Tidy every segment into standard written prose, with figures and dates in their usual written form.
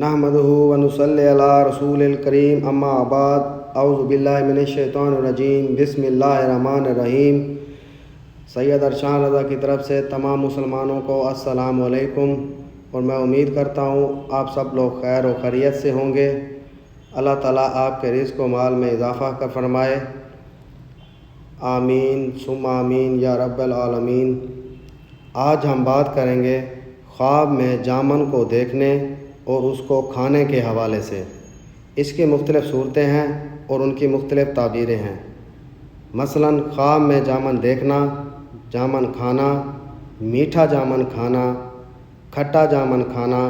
नहमदुहु व नुसल्ली अला रसूलिल करीम अम्मा बाद औज़ु बिल्लाहि मिनश शैतानिर रजीम बिस्मिल्लाहिर रहमानिर रहीम। सैयद अरशान रज़ा की तरफ से तमाम मुसलमानों को अस्सलामु अलैकुम, और मैं उम्मीद करता हूँ आप सब लोग खैर व खैरियत से होंगे। अल्लाह ताला आपके रिज़्क़ व माल में इजाफ़ा कर फरमाए, आमीन सुम्मा आमीन या रब्बल आलमीन। आज हम बात करेंगे ख्वाब में जामन को देखने और उसको खाने के हवाले से। इसकी मुख्तलिफ़ सूरतें हैं और उनकी मुख्तलिफ़ ताबीरें हैं। मसलन ख्वाब में जामन देखना, जामन खाना, मीठा जामन खाना, खट्टा जामन खाना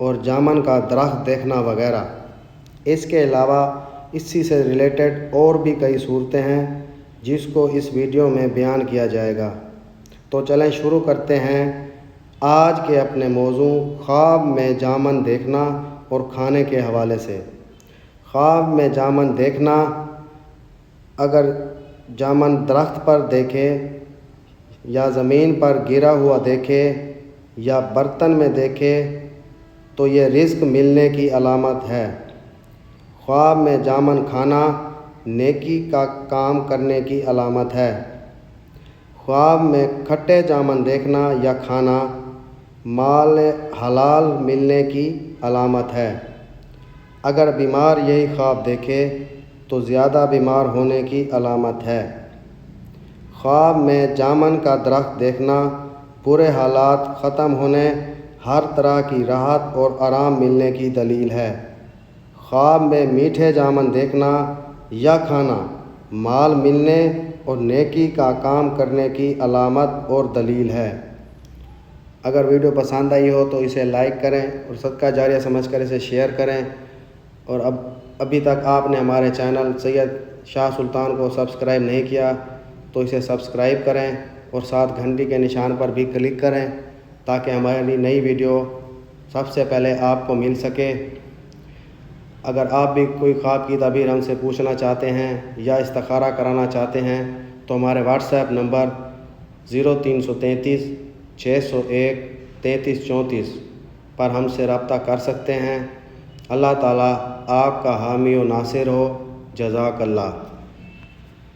और जामन का दरख्त देखना वगैरह। इसके अलावा इसी से रिलेटेड और भी कई सूरतें हैं जिसको इस वीडियो में बयान किया जाएगा। तो चलें शुरू करते हैं आज के अपने मौजू ख्वाब में जामन देखना और खाने के हवाले से। ख्वाब में जामन देखना, अगर जामन दरख्त पर देखे या ज़मीन पर गिरा हुआ देखे या बर्तन में देखे तो ये रिज़्क़ मिलने की अलामत है। ख्वाब में जामन खाना नेकी का काम करने की अलामत है। ख्वाब में खट्टे जामन देखना या खाना माल हलाल मिलने की अलामत है। अगर बीमार यही ख्वाब देखे तो ज़्यादा बीमार होने की अलामत है। ख्वाब में जामन का दरख्त देखना बुरे हालात ख़त्म होने, हर तरह की राहत और आराम मिलने की दलील है। ख्वाब में मीठे जामन देखना या खाना माल मिलने और नेकी का काम करने की अलामत और दलील है। अगर वीडियो पसंद आई हो तो इसे लाइक करें और सदका जारिया समझकर इसे शेयर करें। और अभी तक आपने हमारे चैनल सैयद शाह सुल्तान को सब्सक्राइब नहीं किया तो इसे सब्सक्राइब करें और साथ घंटी के निशान पर भी क्लिक करें ताकि हमारी नई वीडियो सबसे पहले आपको मिल सके। अगर आप भी कोई ख्वाब की ताबीर हमसे पूछना चाहते हैं या इस्तिखारा कराना चाहते हैं तो हमारे व्हाट्सएप नंबर 0333 601 3334 पर हमसे रब्ता कर सकते हैं। अल्लाह ताला आपका हामी व नासिर हो। जज़ाकल्लाह।